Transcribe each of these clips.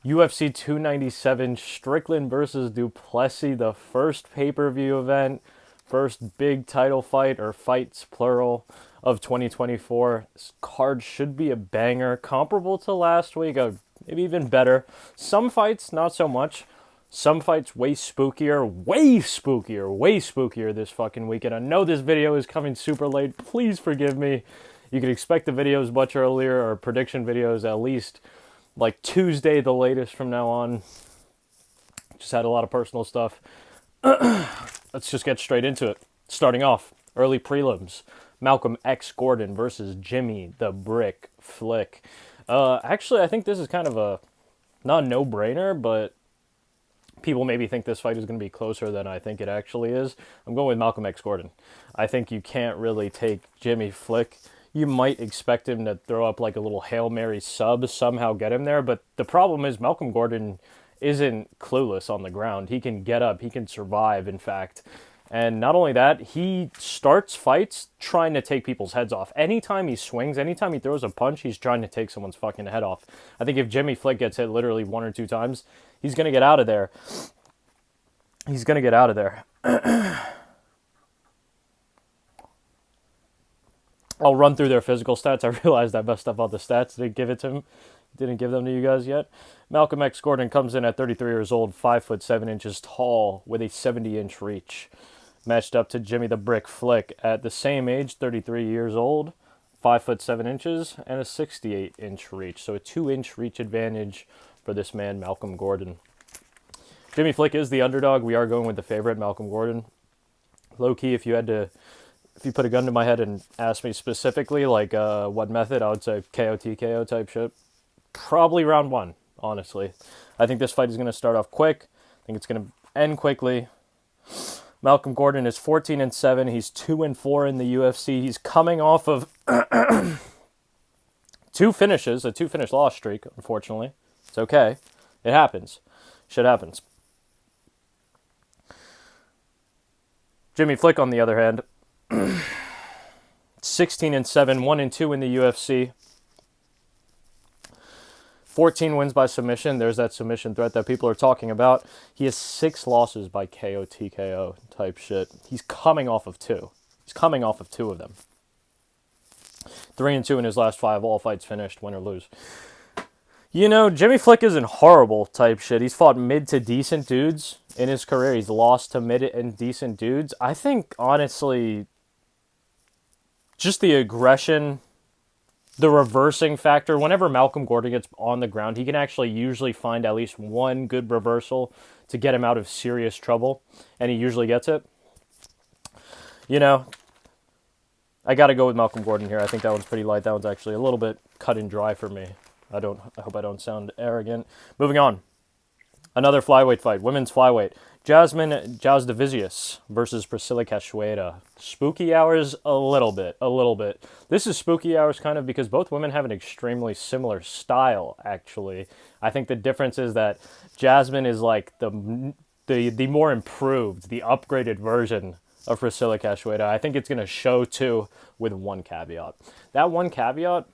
UFC 297, Strickland versus Duplessis, the first pay-per-view event, first big title fight, or fights plural, of 2024. This card should be a banger, comparable to last week, maybe even better. Some fights, not so much. Some fights way spookier, way spookier this fucking weekend. I know this video is coming super late. Please forgive me. You can expect the videos much earlier, or prediction videos at least like Tuesday, the latest from now on. Just had a lot of personal stuff. Let's just get straight into it. Starting off, early prelims. Malcolm X Gordon versus Jimmy the Brick Flick. Actually, I think this is kind of a, not a no-brainer, but people maybe think this fight is going to be closer than I think it actually is. I'm going with Malcolm X Gordon. I think you can't really take Jimmy Flick. You might expect him to throw up like a little Hail Mary sub, somehow get him there, but the problem is Malcolm Gordon isn't clueless on the ground. He can get up, he can survive, in fact. And not only that, he starts fights trying to take people's heads off. Anytime he swings, anytime he throws a punch, he's trying to take someone's fucking head off. I think if Jimmy Flick gets hit literally 1 or 2 times, he's going to get out of there. He's going to get out of there. I'll run through their physical stats. I realized I messed up on the stats. Didn't give them to you guys yet. Malcolm X Gordon comes in at 33 years old, 5'7" tall, with a 70-inch reach. Matched up to Jimmy the Brick Flick at the same age, 33 years old, 5'7", and a 68-inch reach. So a 2-inch reach advantage for this man, Malcolm Gordon. Jimmy Flick is the underdog. We are going with the favorite, Malcolm Gordon. Low-key, if you put a gun to my head and asked me specifically, like, what method, I would say KO TKO type shit. Probably round 1, honestly. I think this fight is going to start off quick. I think it's going to end quickly. Malcolm Gordon is 14-7. He's 2-4 in the UFC. He's coming off of 2 finishes, a 2-finish loss streak, unfortunately. It's okay. It happens. Shit happens. Jimmy Flick, on the other hand, 16-7, 1-2 in the UFC. 14 wins by submission. There's that submission threat that people are talking about. He has 6 losses by KO TKO type shit. He's coming off of 2. He's coming off of 2 of them. 3-2 in his last 5, all fights finished, win or lose. You know, Jimmy Flick isn't horrible type shit. He's fought mid to decent dudes in his career. He's lost to mid and decent dudes. I think, honestly, just the aggression, the reversing factor, whenever Malcolm Gordon gets on the ground, he can actually usually find at least one good reversal to get him out of serious trouble, and he usually gets it. You know, I got to go with Malcolm Gordon here. I think that one's pretty light. That one's actually a little bit cut and dry for me. I hope I don't sound arrogant. Moving on. Another flyweight fight, women's flyweight. Jasmine Jasudavicius versus Priscila Cachoeira. Spooky hours a little bit. This is spooky hours kind of because both women have an extremely similar style, actually. I think the difference is that Jasmine is like the more improved, the upgraded version of Priscila Cachoeira. I think it's going to show too, with one caveat. That one caveat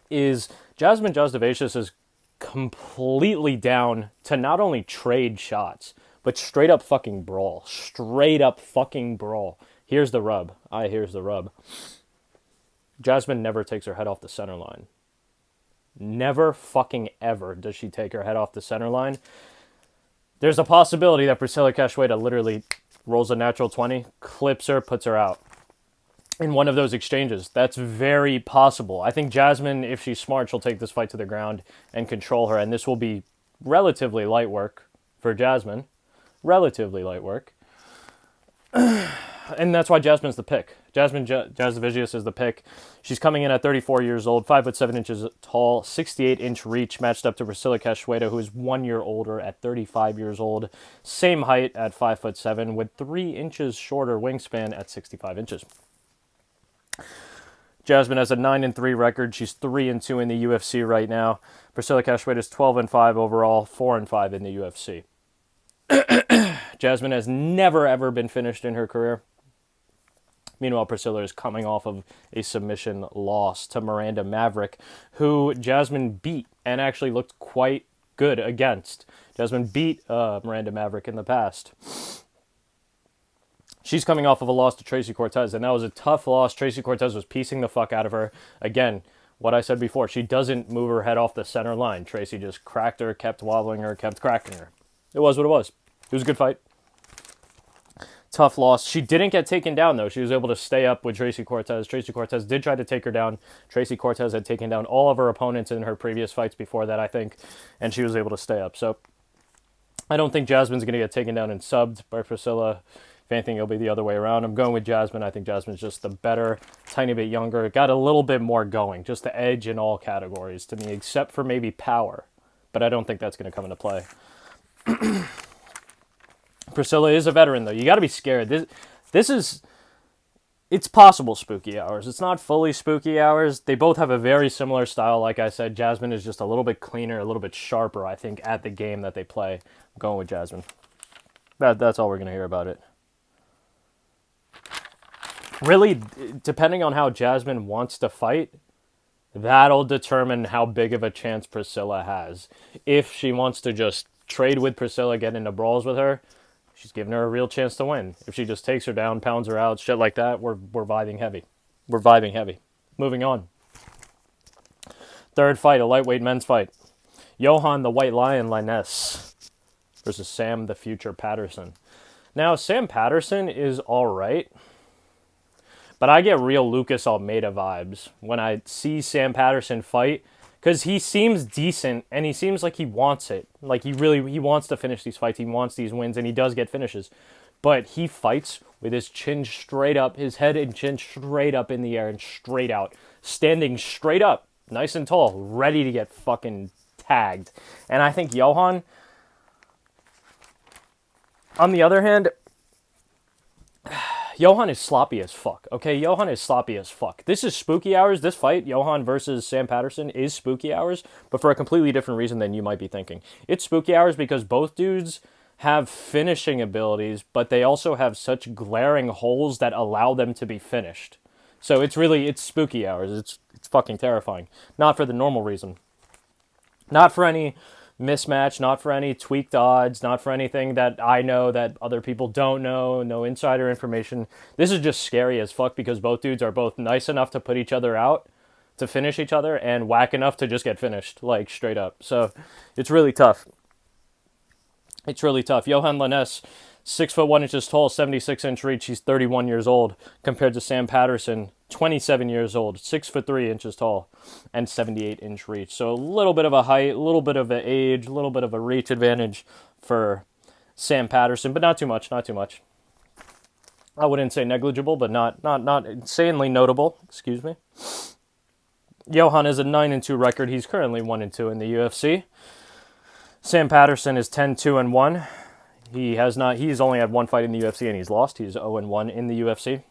is Jasmine Jasudavicius is completely down to not only trade shots, but straight up fucking brawl. Here's the rub. Here's the rub. Jasmine never takes her head off the center line. Never fucking ever does she take her head off the center line. There's a possibility that Priscila Cachoeira literally rolls a natural 20, clips her, puts her out in one of those exchanges. That's very possible. I think Jasmine, if she's smart, she'll take this fight to the ground and control her, and this will be relatively light work for Jasmine. Relatively light work. And that's why Jasmine's the pick. Jasmine Jasudavicius is the pick. She's coming in at 34 years old, 5'7" tall, 68-inch reach, matched up to Priscila Cachoeira, who is 1 year older at 35 years old. Same height at 5'7", with 3 inches shorter wingspan at 65 inches. Jasmine has a 9-3 record. She's 3-2 in the UFC right now. Priscila Cachoeira is 12-5 overall, 4-5 in the UFC. Jasmine has never ever been finished in her career. Meanwhile, Priscila is coming off of a submission loss to Miranda Maverick, who Jasmine beat and actually looked quite good against. Jasmine beat Miranda Maverick in the past. She's coming off of a loss to Tracy Cortez, and that was a tough loss. Tracy Cortez was piecing the fuck out of her. Again, what I said before, she doesn't move her head off the center line. Tracy just cracked her, kept wobbling her, kept cracking her. It was what it was. It was a good fight. Tough loss. She didn't get taken down, though. She was able to stay up with Tracy Cortez. Tracy Cortez did try to take her down. Tracy Cortez had taken down all of her opponents in her previous fights before that, I think, and she was able to stay up. So I don't think Jasmine's going to get taken down and subbed by Priscila. If anything, it'll be the other way around. I'm going with Jasmine. I think Jasmine's just the better, tiny bit younger. Got a little bit more going. Just the edge in all categories to me, except for maybe power. But I don't think that's going to come into play. Priscila is a veteran, though. You got to be scared. It's possible spooky hours. It's not fully spooky hours. They both have a very similar style. Like I said, Jasmine is just a little bit cleaner, a little bit sharper, I think, at the game that they play. I'm going with Jasmine. That's all we're going to hear about it. Really, depending on how Jasmine wants to fight, that'll determine how big of a chance Priscila has. If she wants to just trade with Priscila, get into brawls with her, she's giving her a real chance to win. If she just takes her down, pounds her out, shit like that, we're vibing heavy. We're vibing heavy. Moving on. Third fight, a lightweight men's fight. Johan the White Lion Liness versus Sam the Future Patterson. Now, Sam Patterson is all right. But I get real Lucas Almeida vibes when I see Sam Patterson fight, because he seems decent and he seems like he wants it. Like he wants to finish these fights. He wants these wins, and he does get finishes. But he fights with his chin straight up, his head and chin straight up in the air and straight out, standing straight up, nice and tall, ready to get fucking tagged. And I think Johan, on the other hand, Johan is sloppy as fuck, okay? Johan is sloppy as fuck. This is spooky hours. This fight, Johan versus Sam Patterson, is spooky hours, but for a completely different reason than you might be thinking. It's spooky hours because both dudes have finishing abilities, but they also have such glaring holes that allow them to be finished. So it's spooky hours. It's fucking terrifying. Not for the normal reason. Not for any mismatch, not for any tweaked odds, not for anything that I know that other people don't know, no insider information. This is just scary as fuck because both dudes are both nice enough to put each other out, to finish each other, and whack enough to just get finished, like straight up. So it's really tough. It's really tough. Johan Liness, 6'1" tall, 76-inch reach. He's 31 years old compared to Sam Patterson, 27 years old, 6'3" tall, and 78-inch reach. So a little bit of a height, a little bit of an age, a little bit of a reach advantage for Sam Patterson, but not too much, not too much. I wouldn't say negligible, but not insanely notable. Excuse me. Johan has a 9-2 record. He's currently 1-2 in the UFC. Sam Patterson is 10-2-1. He's only had one fight in the UFC and he's lost. He's 0-1 in the UFC.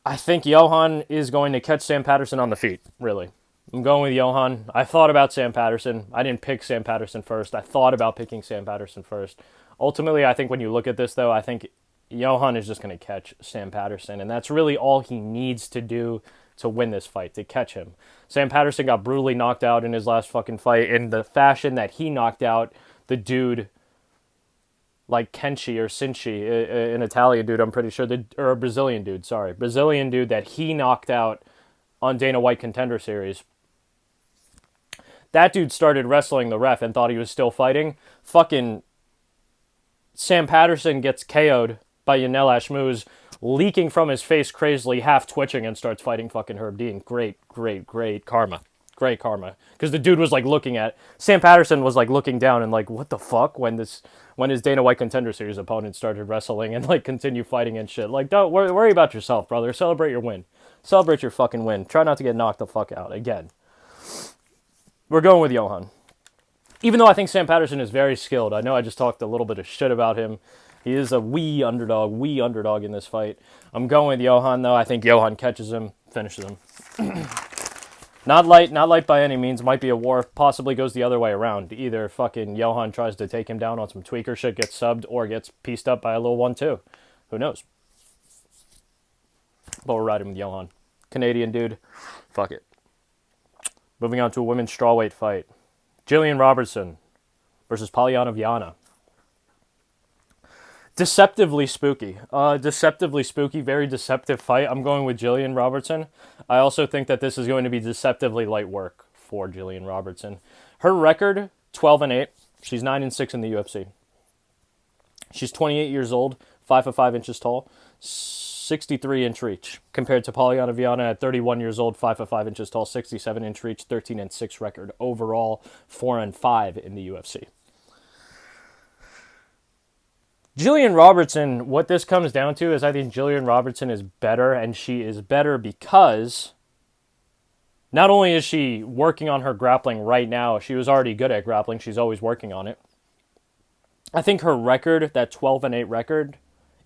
I think Johan is going to catch Sam Patterson on the feet, really. I'm going with Johan. I thought about Sam Patterson. I didn't pick Sam Patterson first. I thought about picking Sam Patterson first. Ultimately, I think when you look at this, though, I think Johan is just going to catch Sam Patterson, and that's really all he needs to do to win this fight, to catch him. Sam Patterson got brutally knocked out in his last fucking fight in the fashion that he knocked out the dude like Kenshi or Sinchi, an Italian dude, I'm pretty sure, or a Brazilian dude, Brazilian dude that he knocked out on Dana White Contender Series. That dude started wrestling the ref and thought he was still fighting. Fucking Sam Patterson gets KO'd by Yanel Ashmouz, leaking from his face crazily, half twitching, and starts fighting fucking Herb Dean. Great karma. Great karma. Because the dude was like looking at... Sam Patterson was like looking down and like, what the fuck? When his Dana White Contender Series opponent started wrestling and like continue fighting and shit. Like, don't worry about yourself, brother. Celebrate your win. Celebrate your fucking win. Try not to get knocked the fuck out again. We're going with Johan. Even though I think Sam Patterson is very skilled. I know I just talked a little bit of shit about him. He is a wee underdog in this fight. I'm going with Johan, though. I think Johan catches him, finishes him. Not light by any means. Might be a war. Possibly goes the other way around. Either fucking Johan tries to take him down on some tweaker shit, gets subbed, or gets pieced up by a little 1-2. Who knows? But we're riding with Johan. Canadian dude. Fuck it. Moving on to a women's strawweight fight. Jillian Robertson versus Polyana Viana. Deceptively spooky. Very deceptive fight. I'm going with Jillian Robertson. I also think that this is going to be deceptively light work for Jillian Robertson. Her record, 12-8. She's 9-6 in the UFC. She's 28 years old, 5'5" tall, 63-inch reach, compared to Polyana Viana at 31 years old, 5'5" tall, 67-inch reach, 13-6 record. Overall, 4-5 in the UFC. Jillian Robertson, what this comes down to is I think Jillian Robertson is better, and she is better because not only is she working on her grappling right now, she was already good at grappling, she's always working on it. I think her record, that 12-8 record,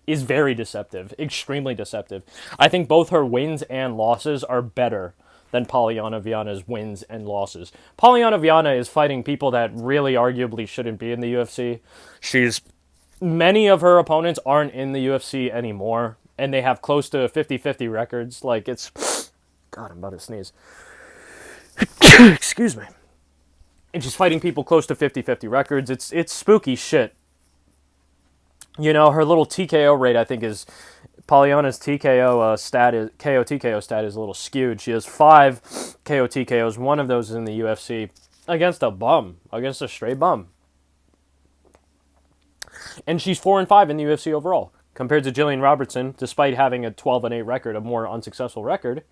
is very deceptive, extremely deceptive. I think both her wins and losses are better than Polyana Viana's wins and losses. Polyana Viana is fighting people that really arguably shouldn't be in the UFC. Many of her opponents aren't in the UFC anymore, and they have close to 50-50 records. Like, it's... God, I'm about to sneeze. Excuse me. And she's fighting people close to 50-50 records. It's spooky shit. You know, her little TKO rate, I think, is... Polyana's TKO stat is... KO-TKO stat is a little skewed. She has 5 KO-TKOs. One of those is in the UFC against a bum. Against a straight bum. And she's 4-5 in the UFC overall. Compared to Jillian Robertson, despite having a 12-8 record, a more unsuccessful record,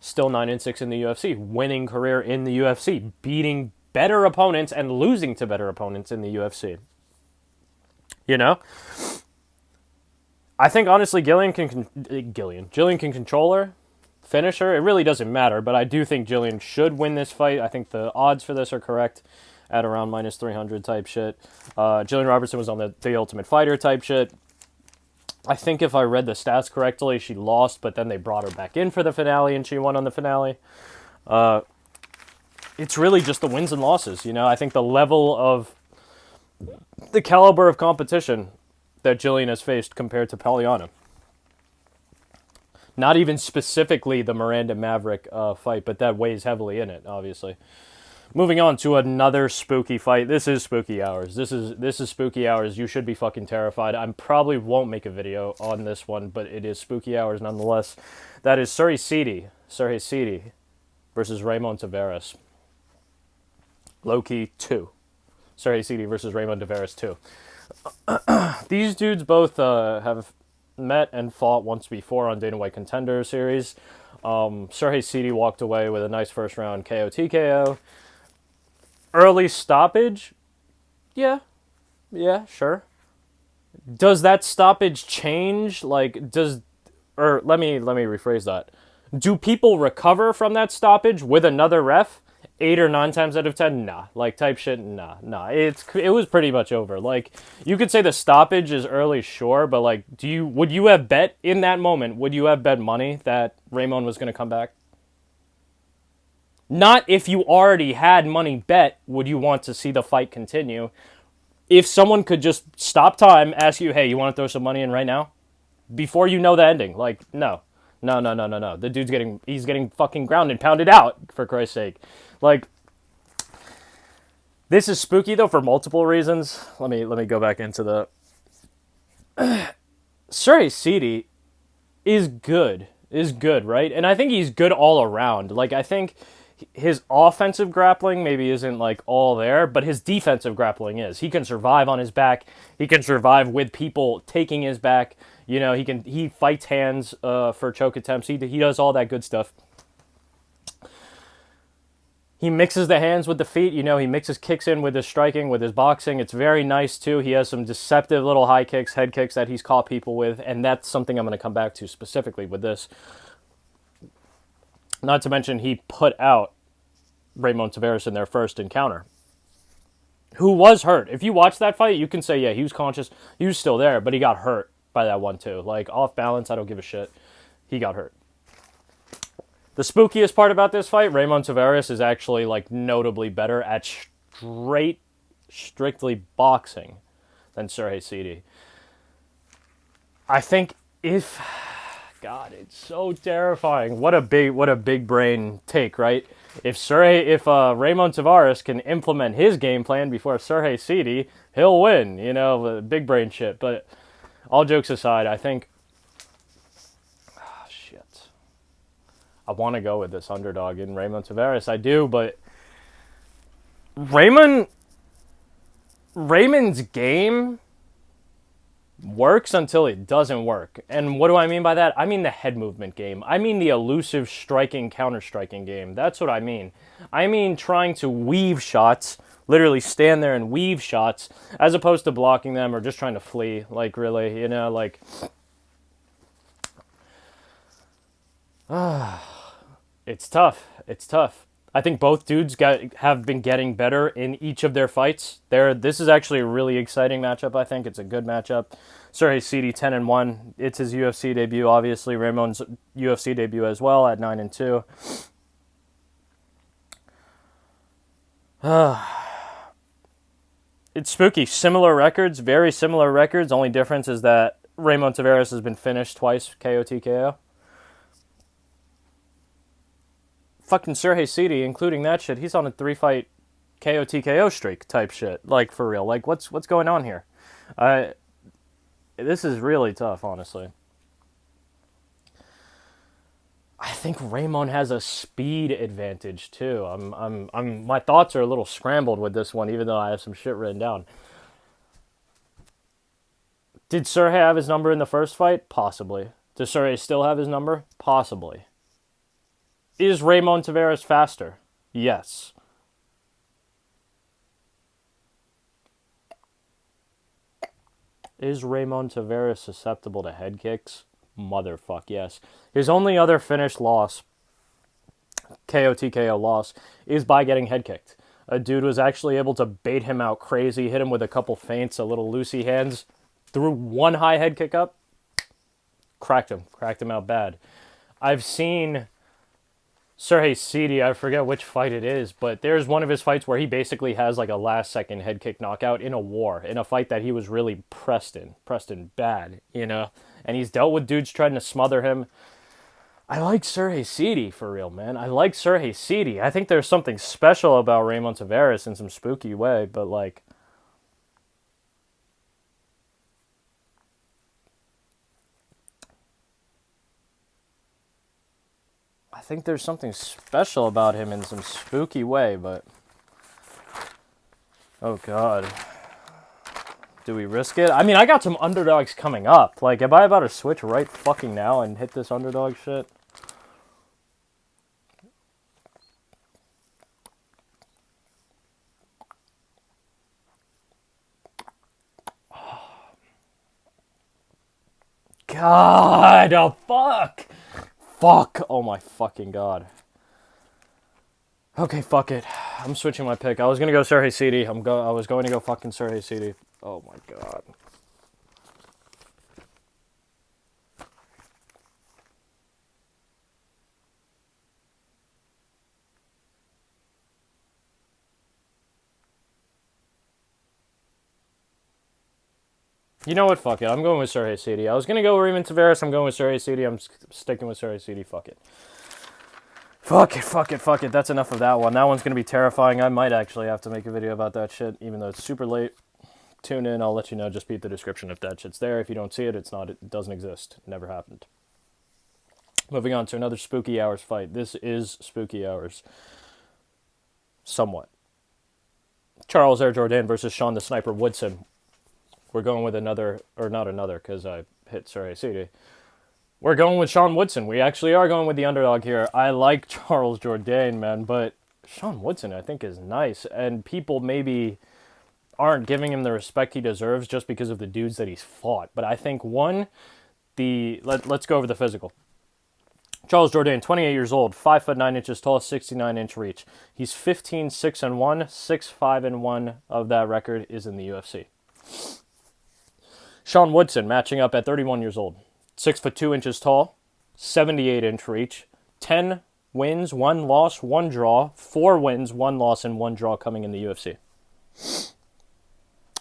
still 9-6 in the UFC. Winning career in the UFC. Beating better opponents and losing to better opponents in the UFC. You know? I think, honestly, Jillian can control her, finish her. It really doesn't matter, but I do think Jillian should win this fight. I think the odds for this are correct. At around -300 type shit. Jillian Robertson was on the Ultimate Fighter type shit. I think if I read the stats correctly, she lost, but then they brought her back in for the finale, and she won on the finale. It's really just the wins and losses, you know? I think the level of... the caliber of competition that Jillian has faced compared to Polyana. Not even specifically the Miranda Maverick fight, but that weighs heavily in it, obviously. Moving on to another spooky fight. This is spooky hours. This is spooky hours. You should be fucking terrified. I probably won't make a video on this one, but it is spooky hours nonetheless. That is Serhiy Sidi versus Raymond Tavares. Low-key 2. Serhiy Sidi versus Raymond Tavares 2. These dudes both have met and fought once before on Dana White Contender Series. Serhiy Sidi walked away with a nice first round KO-TKO. Early stoppage? Yeah, sure. Does that stoppage change? Like, let me rephrase that. Do people recover from that stoppage with another ref? 8 or 9 times out of 10? Nah. Like, type shit, nah. It was pretty much over. Like, you could say the stoppage is early, sure, but, like, would you have bet in that moment, would you have bet money that Raymond was going to come back? Not if you already had money bet, would you want to see the fight continue. If someone could just stop time, ask you, hey, you want to throw some money in right now? Before you know the ending. Like, no. The dude's getting fucking grounded, pounded out, for Christ's sake. Like, this is spooky, though, for multiple reasons. Let me go back into the... Serhiy Sidi is good, right? And I think he's good all around. Like, I think his offensive grappling maybe isn't, like, all there, but his defensive grappling is. He can survive on his back. He can survive with people taking his back. You know, he fights hands for choke attempts. He does all that good stuff. He mixes the hands with the feet. You know, he mixes kicks in with his striking, with his boxing. It's very nice, too. He has some deceptive little high kicks, head kicks that he's caught people with, and that's something I'm going to come back to specifically with this. Not to mention, he put out Raymond Tavares in their first encounter, who was hurt. If you watch that fight, you can say, yeah, he was conscious. He was still there, but he got hurt by that one, too. Like, off balance, I don't give a shit. He got hurt. The spookiest part about this fight, Raymond Tavares is actually, like, notably better at strictly boxing than Serhiy Sidi. I think if... God, it's so terrifying. What a big brain take, right? If Raymond Tavares can implement his game plan before Sergey City, he'll win. You know, big brain shit. But all jokes aside, I think, shit, I want to go with this underdog in Raymond Tavares. I do, but Raymond's game works until it doesn't work. And what do I mean by that? I mean the head movement game. I mean the elusive striking, counter-striking game. That's what I mean. I mean trying to weave shots, literally stand there and weave shots, as opposed to blocking them or just trying to flee. Like, really, you know, like... It's tough. It's tough. I think both dudes have been getting better in each of their fights. This is actually a really exciting matchup, I think. It's a good matchup. Sergey City 10-1. It's his UFC debut, obviously. Raymond's UFC debut as well at 9-2. It's spooky. Similar records, very similar records. Only difference is that Raymond Tavares has been finished twice, KO TKO. Fucking Sergey City, including that shit, he's on a 3-fight KO TKO streak type shit. Like, for real. Like, what's going on here? This is really tough, honestly. I think Raymond has a speed advantage too. My thoughts are a little scrambled with this one, even though I have some shit written down. Did Sergey have his number in the first fight? Possibly. Does Sergey still have his number? Possibly. Is Raymond Tavares faster? Yes. Is Raymond Tavares susceptible to head kicks? Motherfuck, yes. His only other finished loss, KO TKO loss, is by getting head kicked. A dude was actually able to bait him out crazy, hit him with a couple feints, a little loosey hands, threw one high head kick up, cracked him out bad. I've seen Sergey City, I forget which fight it is, but there's one of his fights where he basically has like a last-second head kick knockout in a fight that he was really pressed in bad, you know? And he's dealt with dudes trying to smother him. I like Sergey City, for real, man. I like Sergey City. I think there's something special about Raymond Tavares in some spooky way, but like... I think there's something special about him in some spooky way, but... Oh, God. Do we risk it? I mean, I got some underdogs coming up. Like, am I about to switch right fucking now and hit this underdog shit? God, oh, fuck! Fuck! Oh my fucking God. Okay, fuck it. I'm switching my pick. I was gonna go Sergey City. I was going to go fucking Sergey City. Oh my God. You know what? Fuck it. I'm going with Sergey City. I was going to go Raymond Tavares. I'm going with Sergey City. I'm sticking with Sergey City. Fuck it. Fuck it, fuck it, fuck it. That's enough of that one. That one's going to be terrifying. I might actually have to make a video about that shit, even though it's super late. Tune in. I'll let you know. Just beat the description if that shit's there. If you don't see it, it's not. It doesn't exist. It never happened. Moving on to another Spooky Hours fight. This is Spooky Hours. Somewhat. Charles Air Jourdain versus Sean the Sniper Woodson. We're going with another, or not another, because I hit Sergey City. We're going with Sean Woodson. We actually are going with the underdog here. I like Charles Jourdain, man, but Sean Woodson, I think, is nice. And people maybe aren't giving him the respect he deserves just because of the dudes that he's fought. But I think, let's go over the physical. Charles Jourdain, 28 years old, 5 foot 9 inches tall, 69-inch reach. He's 15-6-1, 6-5-1 of that record is in the UFC. Sean Woodson, matching up at 31 years old, 6 foot 2 inches tall, 78-inch reach, 10 wins, 1 loss, 1 draw, 4 wins, 1 loss, and 1 draw coming in the UFC.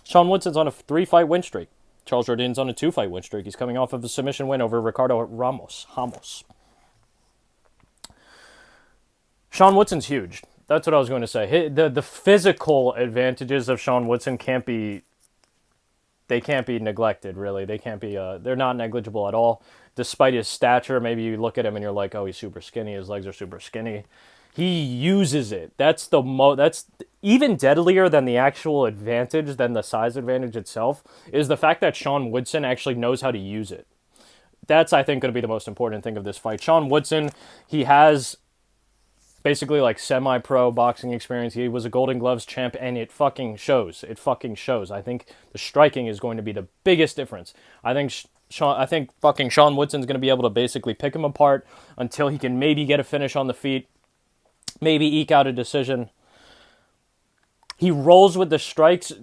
Sean Woodson's on a 3-fight win streak, Charles Jourdain's on a 2-fight win streak. He's coming off of a submission win over Ricardo Ramos. Sean Woodson's huge. That's what I was going to say. The physical advantages of Sean Woodson can't be neglected, really. They can't be, they're not negligible at all. Despite his stature, maybe you look at him and you're like, oh, he's super skinny. His legs are super skinny. He uses it. That's even deadlier than the actual advantage, than the size advantage itself, is the fact that Sean Woodson actually knows how to use it. That's, I think, going to be the most important thing of this fight. Sean Woodson, he has basically like semi-pro boxing experience. He was a Golden Gloves champ, and it fucking shows. It fucking shows. I think the striking is going to be the biggest difference. I think fucking Sean Woodson's going to be able to basically pick him apart until he can maybe get a finish on the feet, maybe eke out a decision. He rolls with the strikes.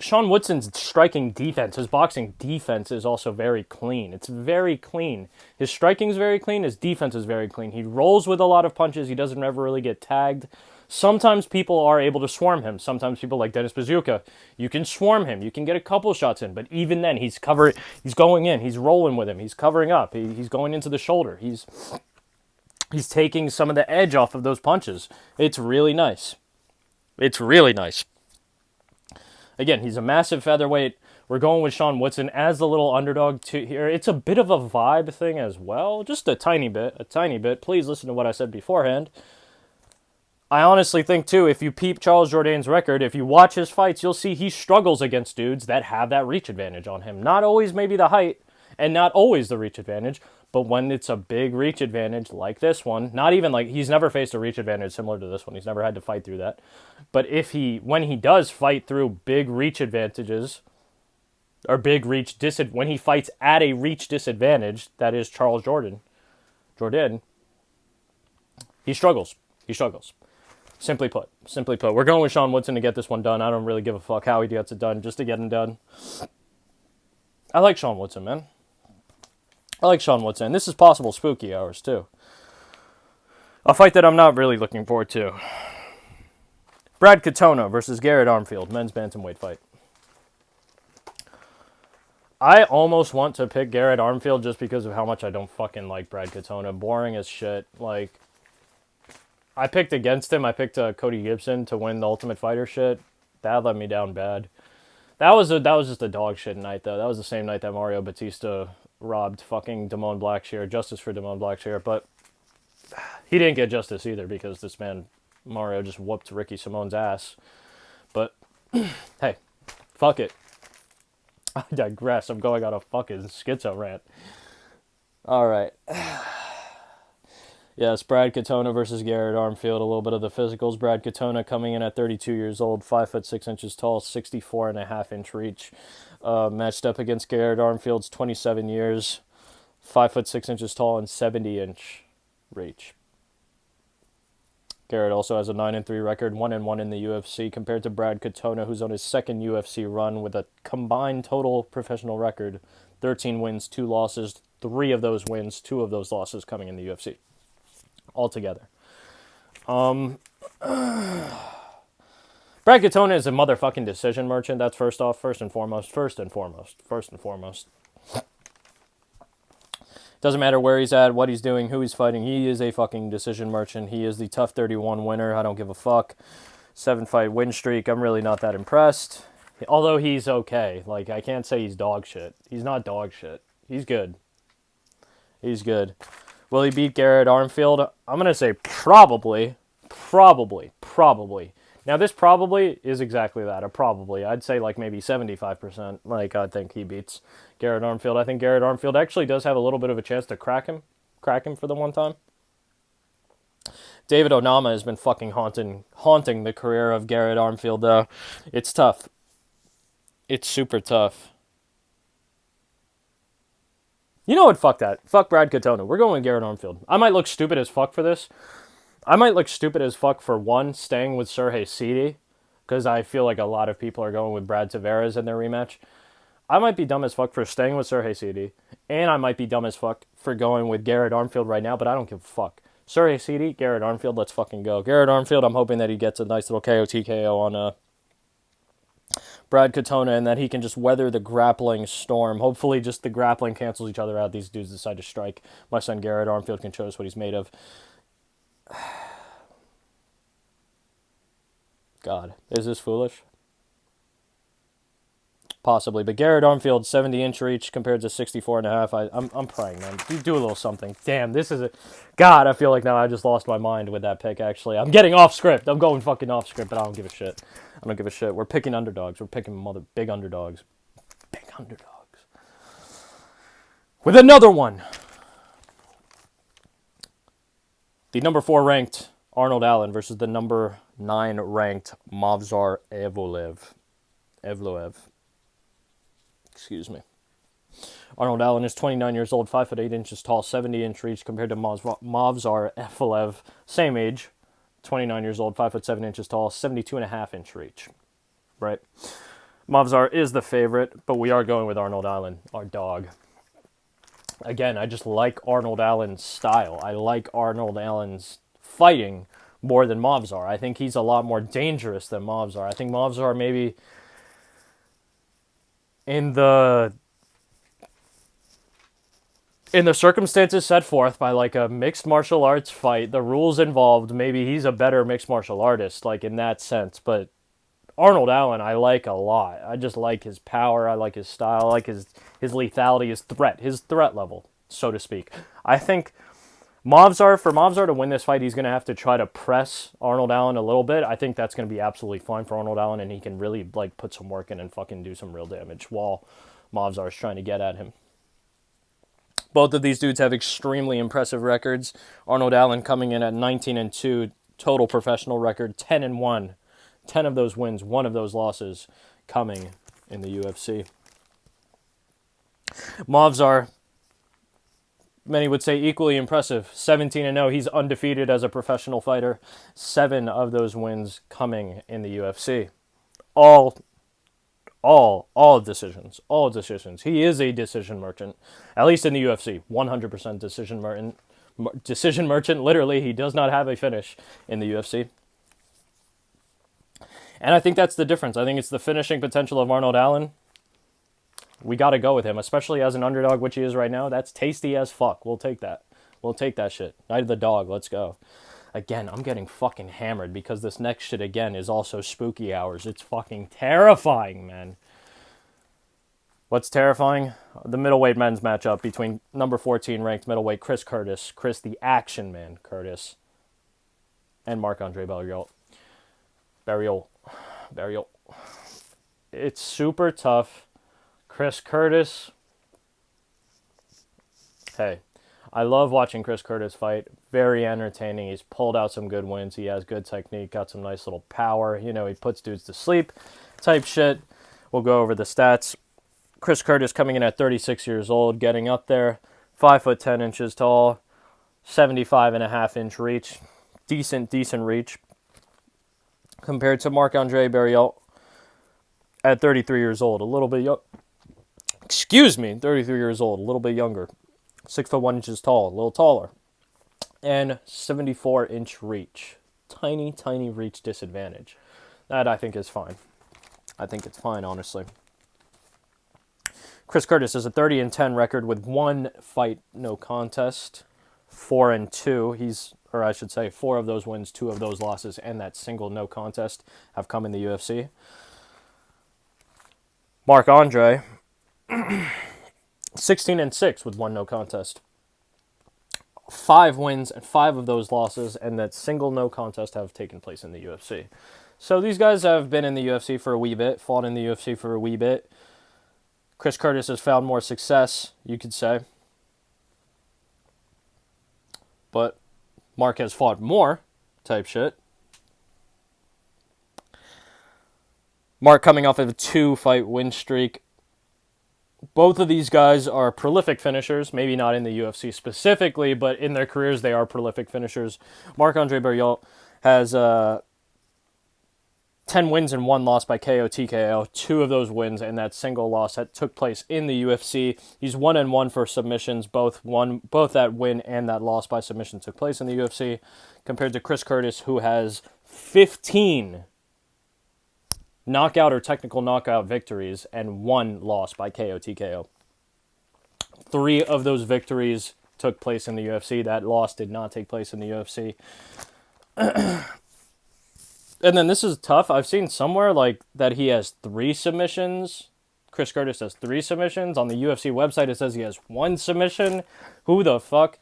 Sean Woodson's striking defense, his boxing defense is also very clean. It's very clean. His striking is very clean. His defense is very clean. He rolls with a lot of punches. He doesn't ever really get tagged. Sometimes people are able to swarm him. Sometimes people like Dennis Bazooka, you can swarm him. You can get a couple shots in. But even then, he's going in. He's rolling with him. He's covering up. He's going into the shoulder. He's taking some of the edge off of those punches. It's really nice. It's really nice. Again, he's a massive featherweight. We're going with Sean Woodson as the little underdog here. It's a bit of a vibe thing as well. Just a tiny bit. Please listen to what I said beforehand. I honestly think, too, if you peep Charles Jourdain's record, if you watch his fights, you'll see he struggles against dudes that have that reach advantage on him. Not always maybe the height, and not always the reach advantage, but when it's a big reach advantage like this one, not even like, he's never faced a reach advantage similar to this one. He's never had to fight through that. But when he does fight through big reach advantages, or when he fights at a reach disadvantage, that is Charles Jourdain, he struggles. Simply put. We're going with Sean Woodson to get this one done. I don't really give a fuck how he gets it done, just to get him done. I like Sean Woodson, man. I like Sean Woodson. This is possible spooky hours, too. A fight that I'm not really looking forward to. Brad Katona versus Garrett Armfield, men's bantamweight fight. I almost want to pick Garrett Armfield just because of how much I don't fucking like Brad Katona. Boring as shit. Like, I picked against him. I picked Cody Gibson to win the Ultimate Fighter shit. That let me down bad. That was just a dog shit night, though. That was the same night that Mario Batista robbed fucking Damone Blackshear. Justice for Damone Blackshear. But he didn't get justice either because this man, Mario, just whooped Ricky Simone's ass. But, hey, fuck it. I digress. I'm going on a fucking schizo rant. Alright. Yes, Brad Katona versus Garrett Armfield. A little bit of the physicals. Brad Katona coming in at 32 years old, 5'6" tall, 64.5-inch reach. Matched up against Garrett Armfield's 27 years, 5'6" tall, and 70-inch reach. Garrett also has a 9-3 record, 1-1 in the UFC, compared to Brad Katona, who's on his second UFC run with a combined total professional record, 13 wins, 2 losses, 3 of those wins, 2 of those losses coming in the UFC. Altogether. Brad Katona is a motherfucking decision merchant. That's first and foremost. Doesn't matter where he's at, what he's doing, who he's fighting. He is a fucking decision merchant. He is the TUF 31 winner. I don't give a fuck. 7-fight win streak. I'm really not that impressed. Although he's okay. Like, I can't say he's dog shit. He's not dog shit. He's good. Will he beat Garrett Armfield? I'm going to say probably. Now, this probably is exactly that, a probably. I'd say like maybe 75%, like I think he beats Garrett Armfield. I think Garrett Armfield actually does have a little bit of a chance to crack him for the one time. David Onama has been fucking haunting the career of Garrett Armfield, though. It's tough. It's super tough. You know what? Fuck that. Fuck Brad Katona. We're going with Garrett Armfield. I might look stupid as fuck for this. I might look stupid as fuck for one, staying with Sergey Sidi, because I feel like a lot of people are going with Brad Tavares in their rematch. I might be dumb as fuck for staying with Sergey Sidi, and I might be dumb as fuck for going with Garrett Armfield right now, but I don't give a fuck. Sergey Sidi, Garrett Armfield, let's fucking go. Garrett Armfield, I'm hoping that he gets a nice little KO TKO on Brad Katona, and that he can just weather the grappling storm. Hopefully just the grappling cancels each other out. These dudes decide to strike. My son Garrett Armfield can show us what he's made of. God, is this foolish? Possibly, but Garrett Armfield, 70-inch reach compared to 64.5. I'm praying, man. You do a little something. Damn, this is a... God, I feel like now I just lost my mind with that pick, actually. I'm getting off script. I'm going fucking off script, but I don't give a shit. I don't give a shit. We're picking underdogs. We're picking big underdogs. Big underdogs. With another one. The number 4 ranked Arnold Allen versus the number 9 ranked Movsar Evloev. Excuse me. Arnold Allen is 29 years old, 5 foot 8 inches tall, 70-inch reach compared to Movsar Evloev, same age, 29 years old, 5 foot 7 inches tall, 72.5-inch reach. Right? Movsar is the favorite, but we are going with Arnold Allen, our dog. Again, I just like Arnold Allen's style. I like Arnold Allen's fighting more than Movsar. I think he's a lot more dangerous than Movsar. I think Movsar maybe in the circumstances set forth by like a mixed martial arts fight, the rules involved, maybe he's a better mixed martial artist, like in that sense. But Arnold Allen, I like a lot. I just like his power. I like his style. I like his lethality, his threat level, so to speak. I think for Movsar to win this fight, he's going to have to try to press Arnold Allen a little bit. I think that's going to be absolutely fine for Arnold Allen, and he can really like put some work in and fucking do some real damage while Movsar is trying to get at him. Both of these dudes have extremely impressive records. Arnold Allen coming in at 19-2, total professional record, 10-1. 10 of those wins, 1 of those losses coming in the UFC. Movsar, many would say equally impressive. 17-0. He's undefeated as a professional fighter. 7 of those wins coming in the UFC. All decisions. All decisions. He is a decision merchant. At least in the UFC. 100% decision merchant. Decision merchant. Literally, he does not have a finish in the UFC. And I think that's the difference. I think it's the finishing potential of Arnold Allen. We got to go with him, especially as an underdog, which he is right now. That's tasty as fuck. We'll take that. We'll take that shit. Night of the dog. Let's go. Again, I'm getting fucking hammered because this next shit, again, is also spooky hours. It's fucking terrifying, man. What's terrifying? The middleweight men's matchup between number 14 ranked middleweight Chris the Action Man Curtis, and Marc-Andre Barriault. It's super tough. Chris Curtis. Hey, I love watching Chris Curtis fight. Very entertaining. He's pulled out some good wins. He has good technique, got some nice little power. You know, he puts dudes to sleep type shit. We'll go over the stats. Chris Curtis coming in at 36 years old, getting up there. 5 foot 10 inches tall, 75.5-inch reach. Decent reach. Compared to Marc-Andre Barriault at 33 years old. A little bit 33 years old, a little bit younger. 6 foot 1 inches tall, a little taller. And 74-inch reach. Tiny reach disadvantage. That I think is fine. I think it's fine, honestly. Chris Curtis has a 30-10 record with 1 fight, no contest. 4-2. 4 of those wins, 2 of those losses, and that single no contest have come in the UFC. Marc-Andre, 16-6 with 1 no contest. 5 wins and 5 of those losses, and that single no contest have taken place in the UFC. So these guys have been in the UFC for a wee bit, fought in the UFC for a wee bit. Chris Curtis has found more success, you could say. But Mark has fought more, type shit. Mark coming off of a 2-fight win streak. Both of these guys are prolific finishers, maybe not in the UFC specifically, but in their careers they are prolific finishers. Marc-Andre Barriault has 10 wins and 1 loss by KO TKO. 2 of those wins and that single loss that took place in the UFC. He's 1-1 for submissions. Both that win and that loss by submission took place in the UFC. Compared to Chris Curtis, who has 15 knockout or technical knockout victories and 1 loss by KO TKO. 3 of those victories took place in the UFC. That loss did not take place in the UFC. And then this is tough. I've seen somewhere like that he has 3 submissions. Chris Curtis has 3 submissions. On the UFC website, it says he has 1 submission. Who the fuck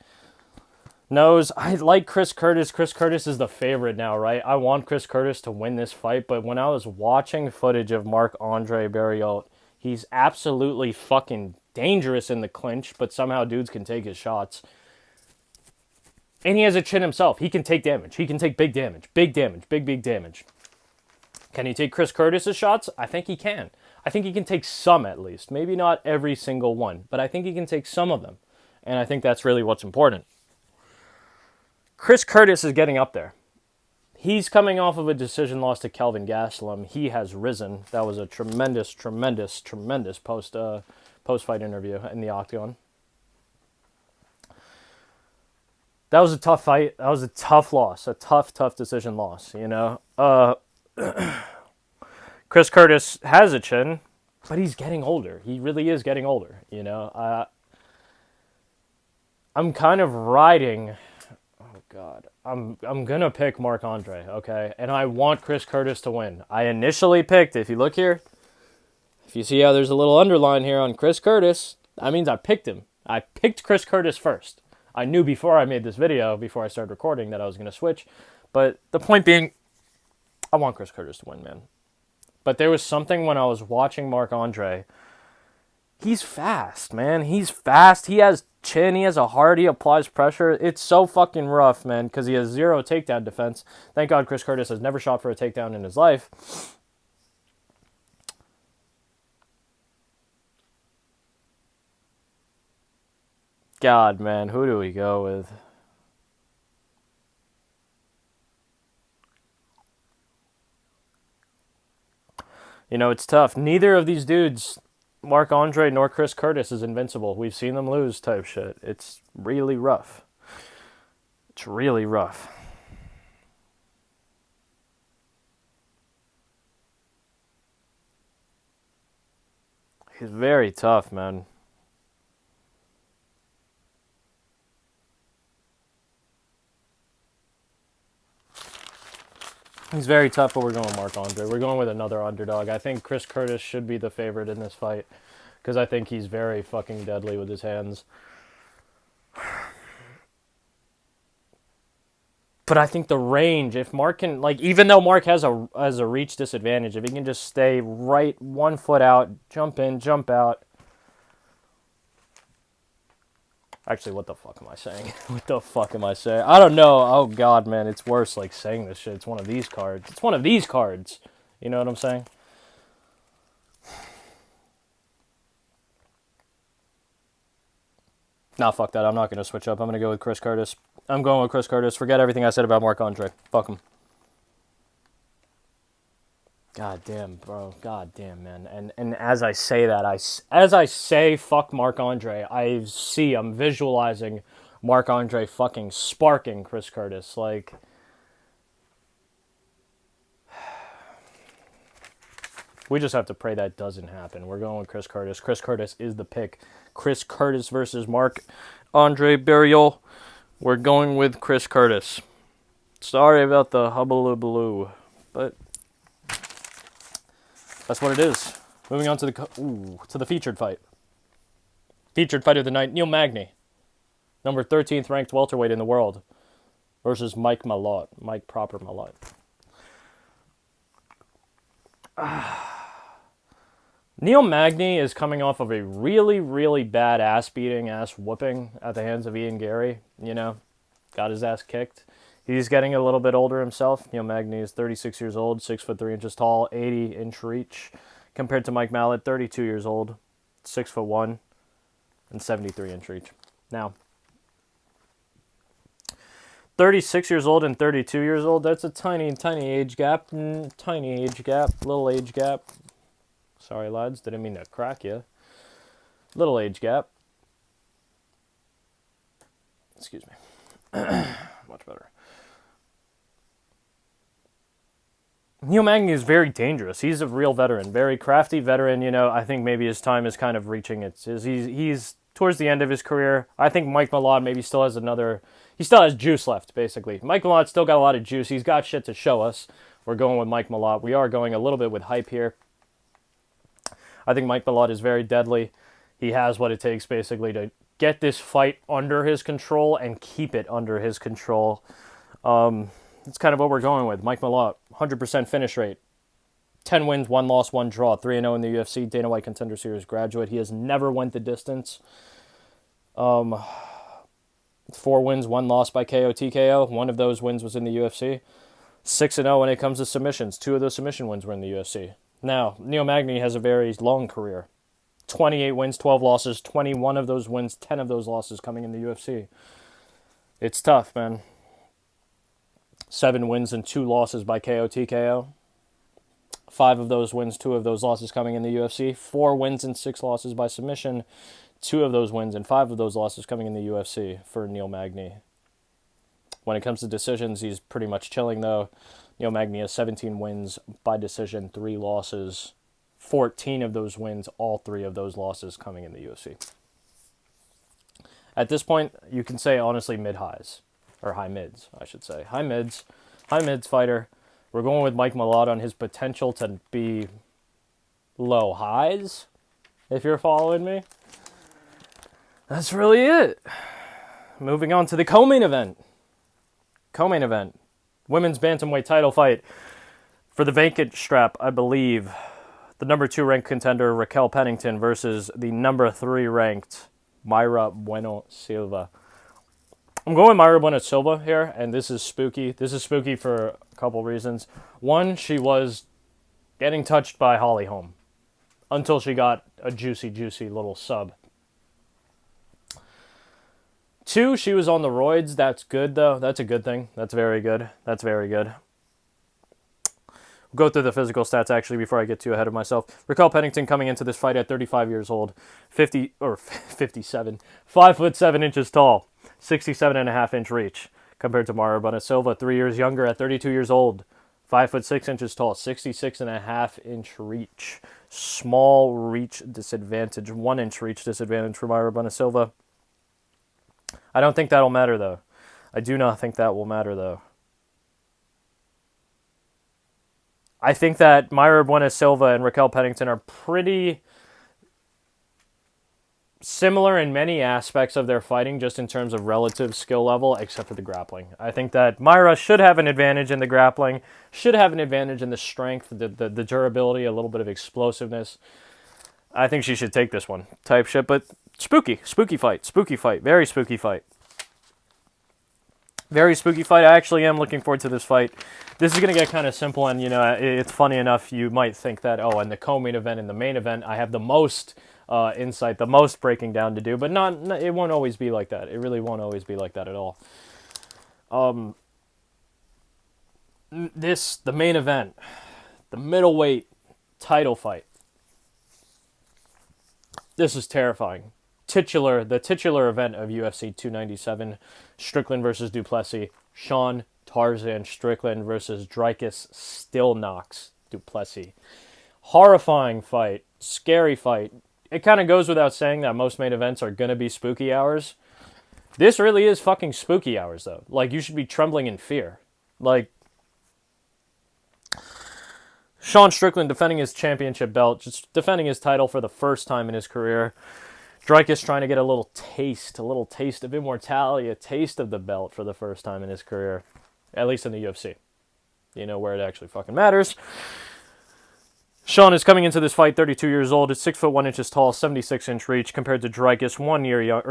knows? I like Chris Curtis. Chris Curtis is the favorite now, right? I want Chris Curtis to win this fight, but when I was watching footage of Marc-Andre Barriault, he's absolutely fucking dangerous in the clinch, but somehow dudes can take his shots. And he has a chin himself. He can take damage. He can take big damage. Big damage. Big damage. Can he take Chris Curtis's shots? I think he can. I think he can take some at least. Maybe not every single one, but I think he can take some of them. And I think that's really what's important. Chris Curtis is getting up there. He's coming off of a decision loss to Kelvin Gastelum. He has risen. That was a tremendous post-fight interview in the Octagon. That was a tough fight. That was a tough loss. A tough decision loss, you know. Chris Curtis has a chin, but he's getting older. He really is getting older, you know. I'm kind of riding... Oh, God. I'm going to pick Marc-Andre, okay? And I want Chris Curtis to win. I initially picked, if you look here, if you see how there's a little underline here on Chris Curtis, that means I picked him. I picked Chris Curtis first. I knew before I made this video, before I started recording, that I was going to switch. But the point being, I want Chris Curtis to win, man. But there was something when I was watching Marc-Andre. He's fast, man. He's fast. He has chin. He has a heart. He applies pressure. It's so fucking rough, man, because he has 0 takedown defense. Thank God Chris Curtis has never shot for a takedown in his life. God, man, who do we go with? You know, it's tough. Neither of these dudes, Marc-Andre nor Chris Curtis, is invincible. We've seen them lose type shit. It's really rough. It's really rough. He's very tough, man. He's very tough, but we're going with Marc-Andre. We're going with another underdog. I think Chris Curtis should be the favorite in this fight because I think he's very fucking deadly with his hands. But I think the range, if Marc can, like, even though Marc has a reach disadvantage, if he can just stay right 1 foot out, jump in, jump out. Actually, what the fuck am I saying? What the fuck am I saying? I don't know. Oh, God, man. It's worse, like, saying this shit. It's one of these cards. It's one of these cards. You know what I'm saying? Nah, fuck that. I'm not going to switch up. I'm going to go with Chris Curtis. I'm going with Chris Curtis. Forget everything I said about Marc-Andre. Fuck him. God damn, bro. God damn, man. And as I say that, as I say fuck Marc-Andre, I'm visualizing Marc-Andre fucking sparking Chris Curtis. Like, we just have to pray that doesn't happen. We're going with Chris Curtis. Chris Curtis is the pick. Chris Curtis versus Marc-Andre Barriault. We're going with Chris Curtis. Sorry about the hubbaloo, but that's what it is. Moving on to the featured fight. Featured fight of the night, Neil Magny, number 13th ranked welterweight in the world, versus Mike Malott. Mike Proper Malott. Neil Magny is coming off of a really, really bad ass whooping at the hands of Ian Gary. You know, got his ass kicked. He's getting a little bit older himself. Neil Magny is 36 years old, 6'3" tall, 80-inch reach, compared to Mike Malott, 32 years old, 6'1", and 73-inch reach. Now, 36 years old and 32 years old, that's a tiny age gap. Tiny age gap, little age gap. Sorry, lads, didn't mean to crack you. Little age gap. Excuse me. Much better. Neil Magny is very dangerous. He's a real veteran, very crafty veteran. You know, I think maybe his time is kind of reaching its. He's towards the end of his career. I think Mike Malott maybe still has another. He still has juice left, basically. Mike Malott still got a lot of juice. He's got shit to show us. We're going with Mike Malott. We are going a little bit with hype here. I think Mike Malott is very deadly. He has what it takes, basically, to get this fight under his control and keep it under his control. That's kind of what we're going with. Mike Malott, 100% finish rate. 10 wins, 1 loss, 1 draw. 3-0 in the UFC. Dana White Contender Series graduate. He has never went the distance. 4 wins, 1 loss by KO, TKO. 1 of those wins was in the UFC. 6-0 when it comes to submissions. 2 of those submission wins were in the UFC. Now, Neil Magny has a very long career. 28 wins, 12 losses. 21 of those wins, 10 of those losses coming in the UFC. It's tough, man. 7 wins and 2 losses by KO, TKO. 5 of those wins, 2 of those losses coming in the UFC. 4 wins and 6 losses by submission. 2 of those wins and 5 of those losses coming in the UFC for Neil Magny. When it comes to decisions, he's pretty much chilling, though. Neil Magny has 17 wins by decision, 3 losses. 14 of those wins, all 3 of those losses coming in the UFC. At this point, you can say, honestly, mid-highs. Or high mids, I should say. High mids fighter. We're going with Mike Malott on his potential to be low highs, if you're following me. That's really it. Moving on to the co-main event. Women's bantamweight title fight for the vacant strap, I believe. The number 2 ranked contender, Raquel Pennington, versus the number 3 ranked Mayra Bueno Silva. I'm going with Mayra Bueno Silva here, and this is spooky. This is spooky for a couple reasons. One, she was getting touched by Holly Holm until she got a juicy little sub. 2, she was on the roids. That's good, though. That's a good thing. That's very good. We'll go through the physical stats, actually, before I get too ahead of myself. Raquel Pennington coming into this fight at 35 years old, 57, 5 foot 7 inches tall, 67.5-inch reach, compared to Mayra Bueno Silva, 3 years younger at 32 years old, 5 foot 6 inches tall, 66.5-inch reach. Small reach disadvantage, 1-inch reach disadvantage for Mayra Bueno Silva. I don't think that'll matter, though. I do not think that will matter, though. I think that Mayra Bueno Silva and Raquel Pennington are pretty similar in many aspects of their fighting, just in terms of relative skill level, except for the grappling. I think that Mayra should have an advantage in the grappling, should have an advantage in the strength, the durability, a little bit of explosiveness. I think she should take this one type shit, but spooky fight, very spooky fight. Very spooky fight. I actually am looking forward to this fight. This is going to get kind of simple, and, you know, it's funny enough, you might think that, oh, in the co-main event and the main event, I have the most insight, the most breaking down to do, but it won't always be like that. It really won't always be like that at all. The main event, the middleweight title fight. This is terrifying. The titular event of UFC 297, Strickland versus du Plessis, Sean Tarzan Strickland versus Dricus Stillknox du Plessis. Horrifying fight, scary fight. It kind of goes without saying that most main events are going to be spooky hours. This really is fucking spooky hours, though. Like, you should be trembling in fear. Like, Sean Strickland defending his championship belt, just defending his title for the first time in his career. Dricus trying to get a little taste of immortality, a taste of the belt for the first time in his career, at least in the UFC. You know, where it actually fucking matters. Sean is coming into this fight 32 years old, is 6 foot 1 inches tall, 76-inch reach, compared to Dricus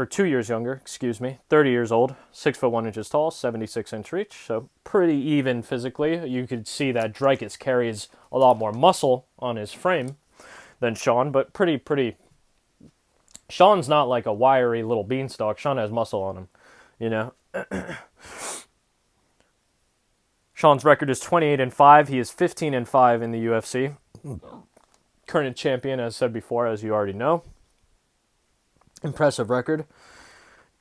2 years younger, 30 years old, 6 foot 1 inches tall, 76-inch reach, so pretty even physically. You could see that Dricus carries a lot more muscle on his frame than Sean, but pretty. Sean's not like a wiry little beanstalk. Sean has muscle on him, you know. Sean's record is 28-5. He is 15-5 in the UFC. Current champion, as said before, as you already know. Impressive record.